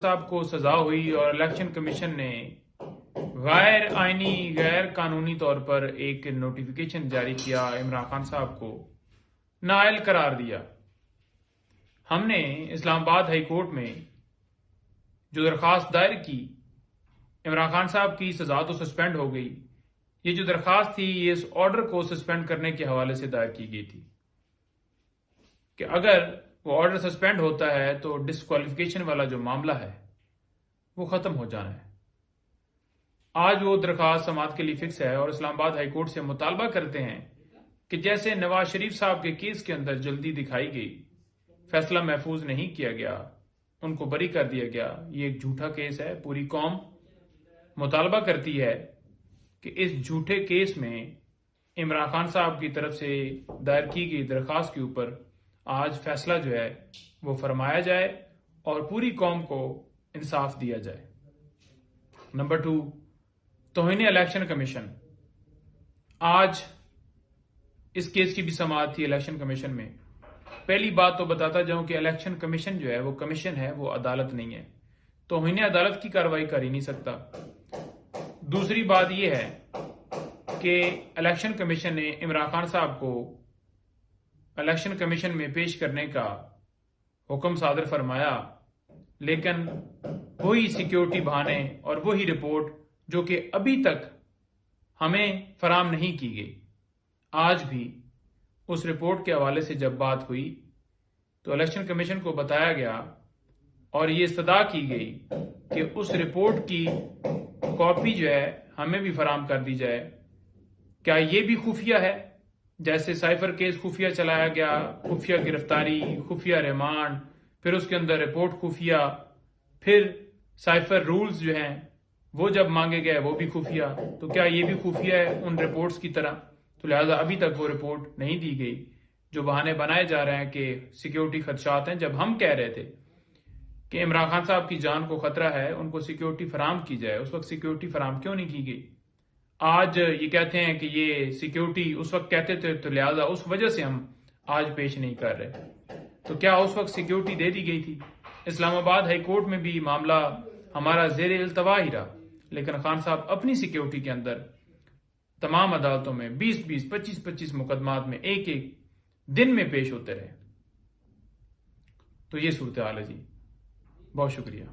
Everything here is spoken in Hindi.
साहब को सजा हुई और इलेक्शन कमीशन ने गैर आईनी गैर कानूनी तौर पर एक नोटिफिकेशन जारी किया, इमरान खान साहब को नाअहल करार दिया। हमने इस्लामाबाद हाई कोर्ट में जो दरख्वास्त दायर की, इमरान खान साहब की सजा तो सस्पेंड हो गई, ये जो दरख्वास्त थी ये इस ऑर्डर को सस्पेंड करने के हवाले से दायर की गई थी कि अगर वो ऑर्डर सस्पेंड होता है तो डिस्क्वालिफिकेशन वाला जो मामला है वो खत्म हो जाना है। आज वो दरख्वास्त समाअत के लिए फिक्स है और इस्लामाबाद हाई कोर्ट से मुतालबा करते हैं कि जैसे नवाज शरीफ साहब के केस के अंदर जल्दी दिखाई गई, फैसला महफूज नहीं किया गया, उनको बरी कर दिया गया, ये एक झूठा केस है। पूरी कौम मुतालबा करती है कि इस झूठे केस में इमरान खान साहब की तरफ से दायर की गई दरख्वास्त के ऊपर आज फैसला जो है वो फरमाया जाए और पूरी कौम को इंसाफ दिया जाए। नंबर 2, तौहीन इलेक्शन कमीशन। आज इस केस की भी समाअत थी इलेक्शन कमीशन में। पहली बात तो बताता जाऊं कि इलेक्शन कमीशन जो है वो कमीशन है, वो अदालत नहीं है, तौहीन अदालत की कार्रवाई कर ही नहीं सकता। दूसरी बात यह है कि इलेक्शन कमीशन ने इमरान खान साहब को इलेक्शन कमीशन में पेश करने का हुक्म सादर फरमाया, लेकिन वही सिक्योरिटी बहाने और वही रिपोर्ट जो कि अभी तक हमें फराम नहीं की गई। आज भी उस रिपोर्ट के हवाले से जब बात हुई तो इलेक्शन कमीशन को बताया गया और ये इस्तदा की गई कि उस रिपोर्ट की कॉपी जो है हमें भी फराम कर दी जाए। क्या ये भी खुफिया है? जैसे साइफर केस खुफिया चलाया गया, खुफिया गिरफ्तारी, खुफिया रिमांड, फिर उसके अंदर रिपोर्ट खुफिया, फिर साइफर रूल्स जो हैं वो जब मांगे गए वो भी खुफिया। तो क्या ये भी खुफिया है उन रिपोर्ट्स की तरह? तो लिहाजा अभी तक वो रिपोर्ट नहीं दी गई। जो बहाने बनाए जा रहे हैं कि सिक्योरिटी खदशात हैं, जब हम कह रहे थे कि इमरान खान साहब की जान को खतरा है, उनको सिक्योरिटी फराम की जाए, उस वक्त सिक्योरिटी फराम क्यों नहीं की गई? आज ये कहते हैं कि ये सिक्योरिटी उस वक्त कहते थे तो लिहाजा उस वजह से हम आज पेश नहीं कर रहे। तो क्या उस वक्त सिक्योरिटी दे दी गई थी? इस्लामाबाद हाई कोर्ट में भी मामला हमारा जेर इल्तवा ही रहा, लेकिन खान साहब अपनी सिक्योरिटी के अंदर तमाम अदालतों में 20-20, 25-25 मुकदमात में एक एक दिन में पेश होते रहे। तो ये सूरत हाल है जी। बहुत शुक्रिया।